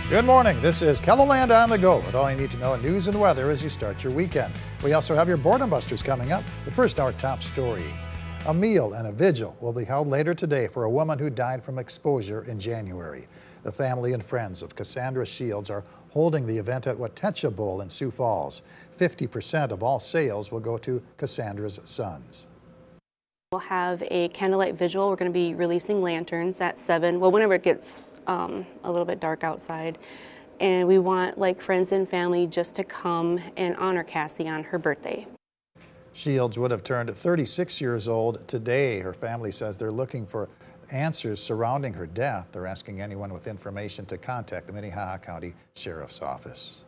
Good morning. This is KELOLAND On The Go with all you need to know in news and weather as you start your weekend. We also have your Boredom Busters coming up. But first, our top story. A meal and a vigil will be held later today for a woman who died from exposure in January. The family and friends of Cassandra Shields are holding the event at Watecha Bowl in Sioux Falls. 50% of all sales will go to Cassandra's sons. We'll have a candlelight vigil. We're going to be releasing lanterns at 7, well, whenever it gets a little bit dark outside. And we want friends and family just to come and honor Cassie on her birthday. Shields would have turned 36 years old today. Her family says they're looking for answers surrounding her death. They're asking anyone with information to contact the Minnehaha County Sheriff's Office.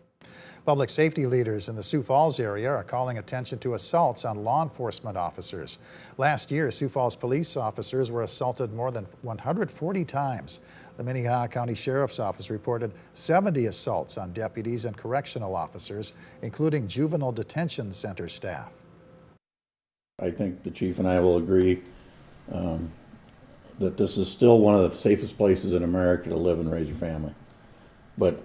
Public safety leaders in the Sioux Falls area are calling attention to assaults on law enforcement officers. Last year, Sioux Falls police officers were assaulted more than 140 times. The Minnehaha County Sheriff's Office reported 70 assaults on deputies and correctional officers, including juvenile detention center staff. I think the chief and I will agree that this is still one of the safest places in America to live and raise your family. But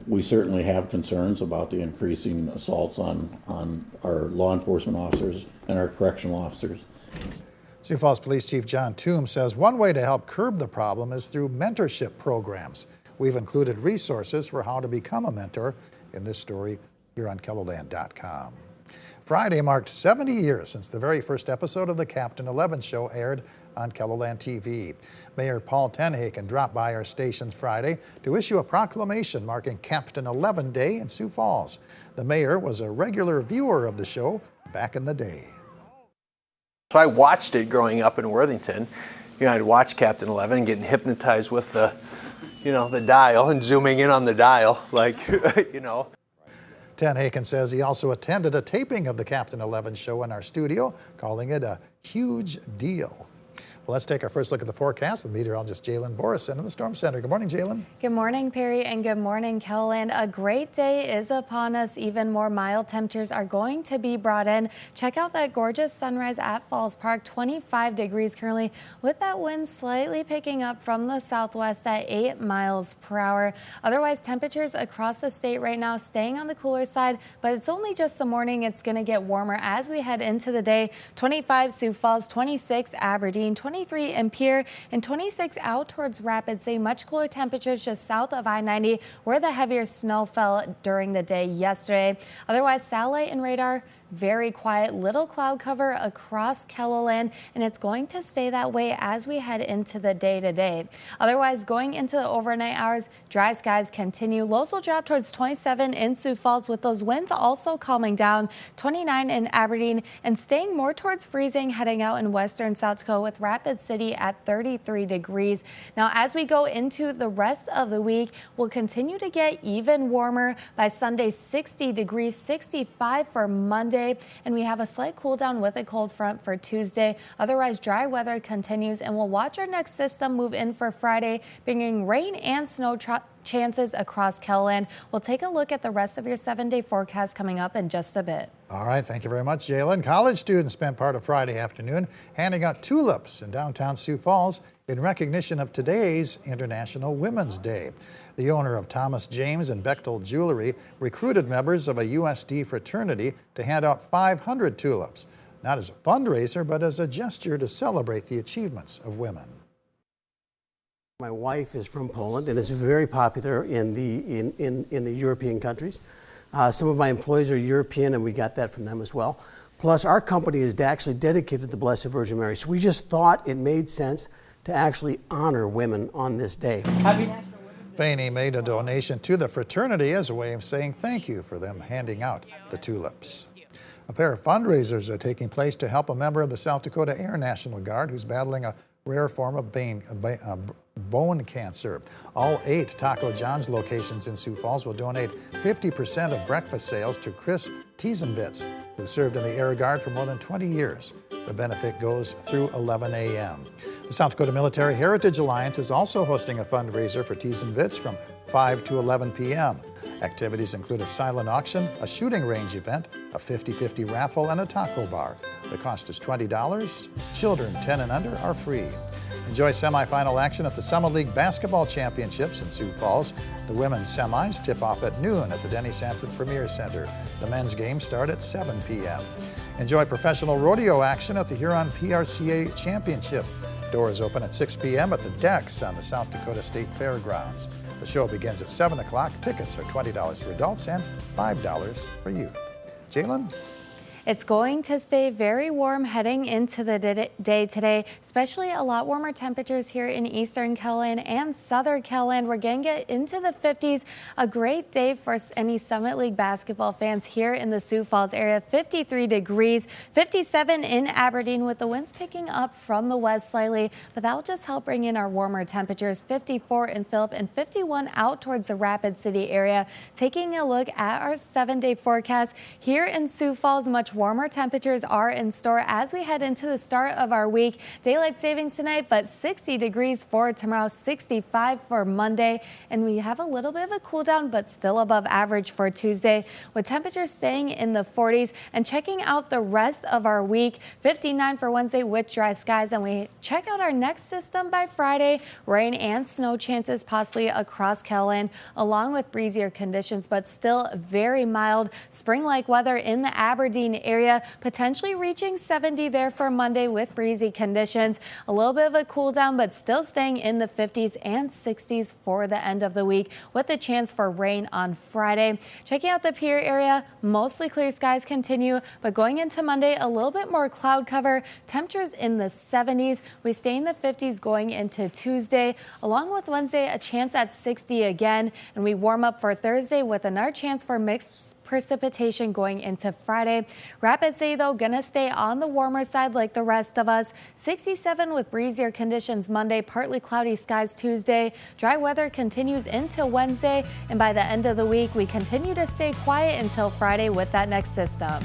we certainly have concerns about the increasing assaults on our law enforcement officers and our correctional officers. Sioux Falls Police Chief John Toome says one way to help curb the problem is through mentorship programs. We've included resources for how to become a mentor in this story here on KELOLAND.com. Friday marked 70 years since the very first episode of the Captain 11 show aired on KELOLAND TV. Mayor Paul Tenhaken dropped by our station Friday to issue a proclamation marking Captain 11 Day in Sioux Falls. The mayor was a regular viewer of the show back in the day. So I watched it growing up in Worthington. I'd watch Captain 11 and getting hypnotized with the dial and zooming in on the dial, Tenhaken says he also attended a taping of the Captain 11 show in our studio, calling it a huge deal. Well, let's take our first look at the forecast with meteorologist Jalen Borison in the Storm Center. Good morning, Jalen. Good morning, Perry, and good morning, KELOLAND. A great day is upon us. Even more mild temperatures are going to be brought in. Check out that gorgeous sunrise at Falls Park, 25 degrees currently, with that wind slightly picking up from the southwest at 8 miles per hour. Otherwise, temperatures across the state right now staying on the cooler side, but it's only just the morning. It's going to get warmer as we head into the day. 25 Sioux Falls, 26 Aberdeen, 23 in Pierre, and 26 out towards Rapid City. Much cooler temperatures just south of I-90 where the heavier snow fell during the day yesterday. Otherwise, satellite and radar very quiet, little cloud cover across KELOLAND, and it's going to stay that way as we head into the day today. Otherwise, going into the overnight hours, dry skies continue. Lows will drop towards 27 in Sioux Falls, with those winds also calming down. 29 in Aberdeen, and staying more towards freezing heading out in western South Dakota, with Rapid City at 33 degrees. Now, as we go into the rest of the week, we'll continue to get even warmer. By Sunday, 60 degrees, 65 for Monday. And we have a slight cool down with a cold front for Tuesday. Otherwise, dry weather continues, and we'll watch our next system move in for Friday, bringing rain and snow chances across KELOLAND. We'll take a look at the rest of your 7-day forecast coming up in just a bit. All right, thank you very much, Jalen. College students spent part of Friday afternoon handing out tulips in downtown Sioux Falls in recognition of today's International Women's Day. The owner of Thomas James and Bechtel Jewelry recruited members of a USD fraternity to hand out 500 tulips, not as a fundraiser, but as a gesture to celebrate the achievements of women. My wife is from Poland and is very popular in the European countries. Some of my employees are European, and we got that from them as well. Plus, our company is actually dedicated to the Blessed Virgin Mary, so we just thought it made sense to actually honor women on this day. Faney made a donation to the fraternity as a way of saying thank you for them handing out the tulips. A pair of fundraisers are taking place to help a member of the South Dakota Air National Guard who's battling a rare form of bone cancer. All 8 Taco John's locations in Sioux Falls will donate 50% of breakfast sales to Chris Tiesenbitz, who served in the Air Guard for more than 20 years. The benefit goes through 11 a.m. The South Dakota Military Heritage Alliance is also hosting a fundraiser for Tiesenbitz from 5 to 11 p.m. Activities include a silent auction, a shooting range event, a 50-50 raffle, and a taco bar. The cost is $20. Children 10 and under are free. Enjoy semifinal action at the Summer League Basketball Championships in Sioux Falls. The women's semis tip off at noon at the Denny Sanford Premier Center. The men's games start at 7 p.m. Enjoy professional rodeo action at the Huron PRCA Championship. Doors open at 6 p.m. at the decks on the South Dakota State Fairgrounds. The show begins at 7 o'clock. Tickets are $20 for adults and $5 for youth. Jalen? It's going to stay very warm heading into the day today, especially a lot warmer temperatures here in eastern KELOLAND and southern KELOLAND. We're going to get into the 50s. A great day for any Summit League basketball fans here in the Sioux Falls area. 53 degrees, 57 in Aberdeen with the winds picking up from the west slightly, but that'll just help bring in our warmer temperatures. 54 in Phillip and 51 out towards the Rapid City area. Taking a look at our 7-day forecast here in Sioux Falls, much warmer temperatures are in store as we head into the start of our week. Daylight savings tonight, but 60 degrees for tomorrow, 65 for Monday. And we have a little bit of a cool down, but still above average for Tuesday, with temperatures staying in the 40s. And checking out the rest of our week, 59 for Wednesday with dry skies. And we check out our next system by Friday, rain and snow chances possibly across KELOLAND, along with breezier conditions, but still very mild spring-like weather in the Aberdeen area, potentially reaching 70 there for Monday with breezy conditions. A little bit of a cool down, but still staying in the 50s and 60s for the end of the week, with a chance for rain on Friday. Checking out the Pier area, mostly clear skies continue, but going into Monday, a little bit more cloud cover. Temperatures in the 70s. We stay in the 50s going into Tuesday, along with Wednesday, a chance at 60 again. And we warm up for Thursday with another chance for mixed precipitation going into Friday. Rapid City, though, gonna stay on the warmer side like the rest of us. 67 with breezier conditions Monday, partly cloudy skies Tuesday. Dry weather continues into Wednesday, and by the end of the week, we continue to stay quiet until Friday with that next system.